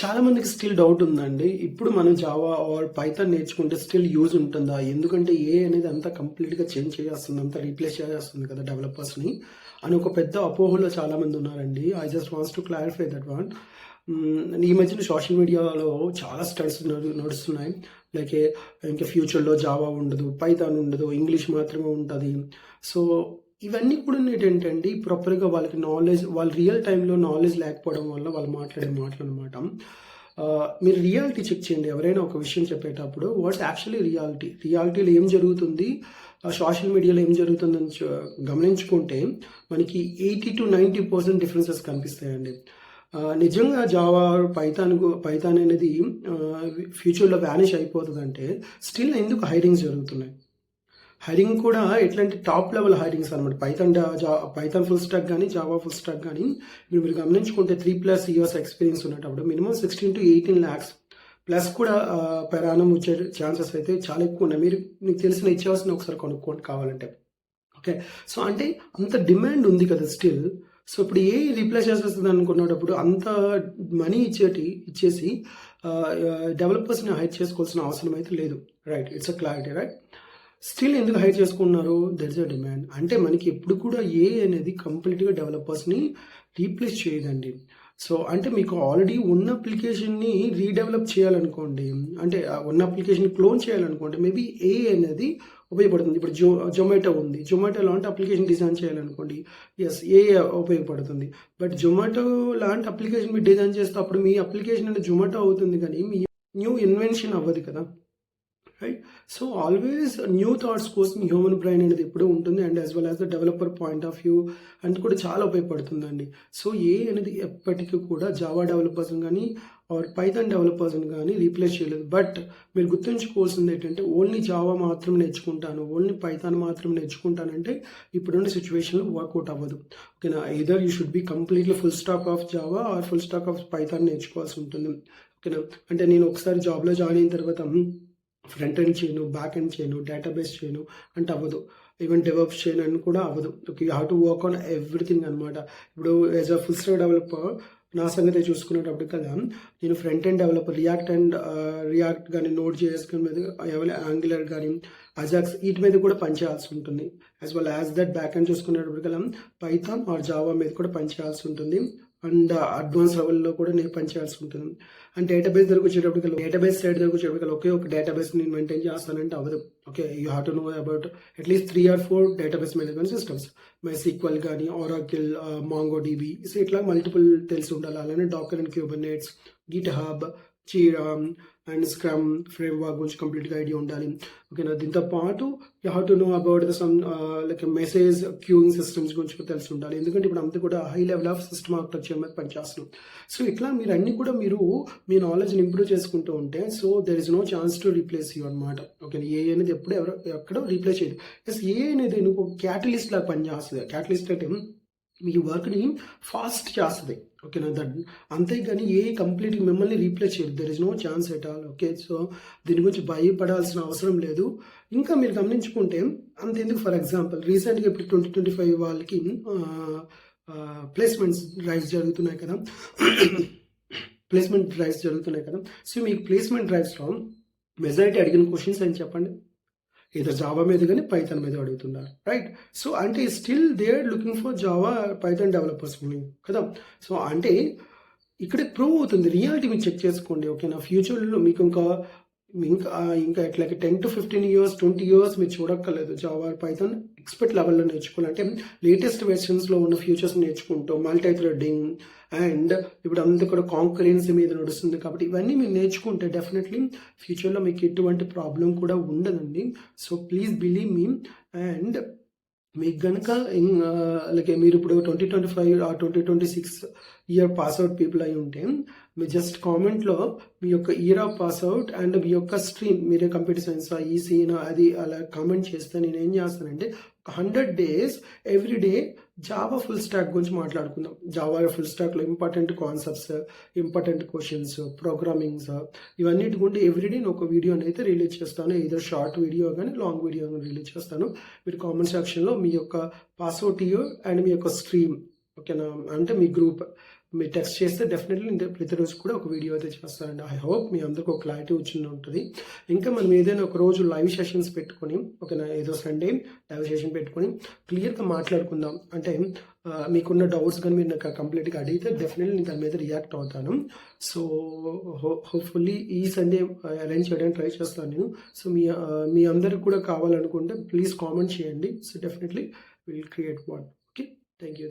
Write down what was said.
చాలా మందికి still doubt ఉందండి. ఇప్పుడు మనం జావా ఆర్ పైథాన్ నేర్చుకుంటే స్టిల్ యూజ్ ఉంటుందా? ఎందుకంటే ఏఐ అనేది అంతా కంప్లీట్‌గా చేంజ్ చేసేస్తుంది. అంతా రీప్లేస్ చేసేస్తుంది కదా డెవలపర్స్‌ని అని ఒక పెద్ద అపోహలో చాలామంది ఉన్నారండి. I just wants to clarify that one. ఈ మధ్యన సోషల్ మీడియాలో చాలా స్టడీస్ నడుస్తున్నాయి. లైక్ ఇంకా ఫ్యూచర్‌లో జావా ఉండదు, పైథాన్ ఉండదు, ఇంగ్లీష్ మాత్రమే ఉంటది. సో ఇవన్నీ కూడా ఏంటంటే ప్రాపర్‌గా వాళ్ళకి నాలెడ్జ్ వాళ్ళు రియల్ టైమ్‌లో నాలెడ్జ్ లేకపోవడం వల్ల వాళ్ళు మాట్లాడే మాటలనమాట. మీరు రియాలిటీ చెక్ చేయండి. ఎవరైనా ఒక విషయం చెప్పేటప్పుడు వాట్స్ యాక్చువల్లీ రియాలిటీ. రియాలిటీలో ఏం జరుగుతుంది, సోషల్ మీడియాలో ఏం జరుగుతుందని గమనించుకుంటే మనకి 80-90% డిఫరెన్సెస్ కనిపిస్తాయండి. నిజంగా జావా, పైథాన్ అనేది ఫ్యూచర్‌లో వానిష్ అయిపోతదంటే స్టిల్ ఎందుకు హైరింగ్స్ జరుగుతున్నాయి? హైరింగ్ కూడా ఎట్లాంటి టాప్ లెవెల్ హైరింగ్స్ అనమాట. పైథాన్ ఫుల్ స్టాక్ కానీ, జావా ఫుల్ స్టాక్ కానీ మీరు గమనించుకుంటే 3+ ఇయర్స్ ఎక్స్పీరియన్స్ ఉన్నప్పుడు మినిమం 16-18 lakhs ప్లస్ కూడా పెర్ యానం వచ్చే ఛాన్సెస్ అయితే చాలా ఎక్కువ ఉన్నాయి. మీకు తెలిసిన ఇచ్చేవాల్సిన ఒకసారి కొనుక్కోండి కావాలంటే. ఓకే. సో అంటే అంత డిమాండ్ ఉంది కదా స్టిల్. సో ఇప్పుడు ఏ రీప్లేస్ చేసేస్తుంది అనుకున్నప్పుడు అంత మనీ ఇచ్చేసి డెవలపర్స్ని హైర్ చేసుకోవాల్సిన అవసరం అయితే లేదు. Right, it's a clarity, right. Still ఎందుకు హైర్ చేసుకున్నారు? There is a demand. అంటే మనకి ఎప్పుడు కూడా అనేది కంప్లీట్గా డెవలపర్స్ని రీప్లేస్ చేయదండి. సో అంటే మీకు ఆల్రెడీ ఉన్న అప్లికేషన్ని రీడెవలప్ చేయాలనుకోండి, అంటే ఉన్న అప్లికేషన్ క్లోన్ చేయాలనుకోండి, మేబీ అనేది ఉపయోగపడుతుంది. ఇప్పుడు జొమాటో ఉంది. జొమాటో లాంటి అప్లికేషన్ డిజైన్ చేయాలనుకోండి, ఎస్ ఉపయోగపడుతుంది. బట్ జొమాటో లాంటి అప్లికేషన్ మీరు డిజైన్ చేస్తే అప్పుడు మీ అప్లికేషన్ అనేది జొమాటో అవుతుంది, కానీ మీ న్యూ ఇన్వెన్షన్ అవ్వదు కదా. Right. So always new thoughts కోసం హ్యూమన్ బ్రెయిన్ అనేది ఎప్పుడూ ఉంటుంది. And as well as the developer point of view అంటే కూడా చాలా ఉపయోగపడుతుందండి. సో అనేది ఎప్పటికీ కూడా జావా డెవలపర్స్ కానీ ఆర్ పైథాన్ డెవలపర్స్ని కానీ రీప్లేస్ చేయలేదు. బట్ మీరు గుర్తుంచుకోవాల్సింది ఏంటంటే ఓన్లీ జావా మాత్రం నేర్చుకుంటాను, ఓన్లీ పైథాన్ మాత్రం నేర్చుకుంటానంటే ఇప్పుడున్న సిచ్యువేషన్లో వర్కౌట్ అవ్వదు. ఓకేనా. Either you should be completely full stack of Java or full stack of Python నేర్చుకోవాల్సి ఉంటుంది. ఓకేనా. అంటే నేను ఒకసారి జాబ్లో జాయిన్ అయిన తర్వాత ఫ్రంట్ ఎండ్ చేయను, బ్యాక్ ఎండ్ చేయను, డేటాబేస్ చేయను అంటే అవ్వదు. ఈవెన్ డెవలప్స్ చేయను అని కూడా అవ్వదు. Okay, you have to work on everything అనమాట. ఇప్పుడు as a full stack developer నా సంగతి చూసుకునేటప్పుడు కదా, నేను ఫ్రంట్ ఎండ్ డెవలపర్ రియాక్ట్ కానీ, నోడ్ జేఎస్ మీద, యాంగులర్ కానీ, అజాక్స్ వీటి మీద కూడా పనిచేయాల్సి ఉంటుంది. As well as that back end చూసుకునేటప్పుడు కదా పైథాన్ ఆర్ జావా మీద కూడా పనిచేయాల్సి ఉంటుంది. అండ్ అడ్వాన్స్ లెవెల్లో కూడా నేను పనిచేయాల్సి ఉంటుంది. అండ్ డేటాబేస్ దగ్గరకు వచ్చేటప్పటికి, డేటాబేస్ సైడ్ దగ్గరకు వచ్చేటప్పటికి ఒకే ఒక డేటాబేస్ నేను మెయింటైన్ చేస్తానంటే అవ్వదు. Okay, you have to know about at least 3 or 4 database management systems. MySQL కానీ, Oracle, MongoDB, సో ఇట్లా మల్టిపుల్ తెలిసి ఉండాలి. అలానే Dakar and Kubernetes, GitHub, jeera and scrum framework గురించి కంప్లీట్గా ఐడియా ఉండాలి. ఓకేనా. దీంతో పాటు you have to know about the sum like message queuing systems గురించి తెలిసి ఉండాలి. ఎందుకంటే ఇప్పుడు అంతా కూడా high level of system architecture మీద పనిచేస్తున్నాం. సో ఇట్లా మీరు అన్ని కూడా మీ నాలెడ్జ్ని ఇంప్రూవ్ చేసుకుంటూ ఉంటే so there is no chance to replace you అనమాట. ఓకే, ఏ అనేది ఎక్కడో రీప్లేస్ చేయదు. ఎస్, ఏ అనేది నువ్వు క్యాటలిస్ట్ లాగా పనిచేస్తుంది. క్యాటలిస్ట్ అంటే మీ వర్క్ని ఫాస్ట్ చేస్తుంది. ఓకేనా. అంతేగాని కంప్లీట్ మిమ్మల్ని రీప్లేస్ చేయదు. There is no chance at all. Okay, so దీని గురించి భయపడాల్సిన అవసరం లేదు. ఇంకా మీరు గమనించుకుంటే అంతెందుకు, ఫర్ ఎగ్జాంపుల్ రీసెంట్గా ఇప్పుడు 2025 వాళ్ళకి ప్లేస్మెంట్స్ డ్రైవ్స్ జరుగుతున్నాయి కదా. సో మీకు ప్లేస్మెంట్ డ్రైవ్స్లో మెజారిటీ అడిగిన క్వశ్చన్స్ అని చెప్పండి. ఏదో జావా మీద కానీ పైథాన్ మీద అడుగుతున్నారు. రైట్. సో అంటే still they are looking for Java Python developers కదా. సో అంటే ఇక్కడ ప్రూవ్ అవుతుంది. రియాలిటీ మీరు చెక్ చేసుకోండి. ఓకేనా. ఫ్యూచర్లో మీకు ఇంకా ఎట్లా 10-15 years 20 years మీరు చూడక్కర్లేదు. జావా పైథాన్ ఎక్స్పర్ట్ లెవెల్లో నేర్చుకోవాలంటే లేటెస్ట్ వెర్షన్స్లో ఉన్న ఫ్యూచర్స్ నేర్చుకుంటాం. మల్టీ థ్రెడింగ్ అండ్ ఇప్పుడు అంతా కూడా కాంకరెన్సీ మీద నడుస్తుంది కాబట్టి ఇవన్నీ మీరు నేర్చుకుంటే డెఫినెట్లీ ఫ్యూచర్లో మీకు ఎటువంటి ప్రాబ్లం కూడా ఉండదండి. So please believe me. And మీకు కనుక లైక్ మీరు ఇప్పుడు 2025 or 2026 ఇయర్ పాస్అవుట్ పీపుల్ అయి ఉంటే మీరు జస్ట్ కామెంట్లో మీ యొక్క ఇయర్ ఆఫ్ పాస్అవుట్ అండ్ మీ యొక్క స్ట్రీమ్, మీరే కంప్యూటర్ సైన్స్, ఈసీనా అది అలా కామెంట్ చేస్తే నేను ఏం చేస్తానంటే 100 days every day Java full stock గురించి మాట్లాడుకుందాం. జావా ఫుల్ స్టాక్లో important concepts, important questions, programmings ఇవన్నిటి గురించి ఎవ్రీడే నేను ఒక వీడియోని అయితే రిలీజ్ చేస్తాను. ఏదో షార్ట్ వీడియో కానీ లాంగ్ వీడియో కానీ రిలీజ్ చేస్తాను. మీరు కామెంట్ సెక్షన్లో మీ యొక్క పాస్అవుట్ ఇయర్ అండ్ మీ యొక్క స్ట్రీమ్, ఓకేనా, అంటే మీ గ్రూప్ మీరు టెక్స్ట్ చేస్తే డెఫినెట్లీ ప్రతిరోజు కూడా ఒక వీడియో అయితే చేస్తానండి. ఐ హోప్ మీ అందరికీ ఒక క్లారిటీ వచ్చి ఉంటుంది. ఇంకా మనం ఏదైనా ఒక రోజు లైవ్ సెషన్స్ పెట్టుకొని ఏదో సండే లైవ్ సెషన్ పెట్టుకొని క్లియర్గా మాట్లాడుకుందాం. అంటే మీకున్న డౌట్స్ కానీ మీరు నాకు కంప్లీట్గా అడిగితే డెఫినెట్లీ నేను దాని మీద రియాక్ట్ అవుతాను. సో హోప్ఫుల్లీ ఈ సండే అరేంజ్ చేయడానికి ట్రై చేస్తాను నేను. సో మీ అందరికి కూడా కావాలనుకుంటే ప్లీజ్ కామెంట్ చేయండి. So definitely will create one. Okay, thank you.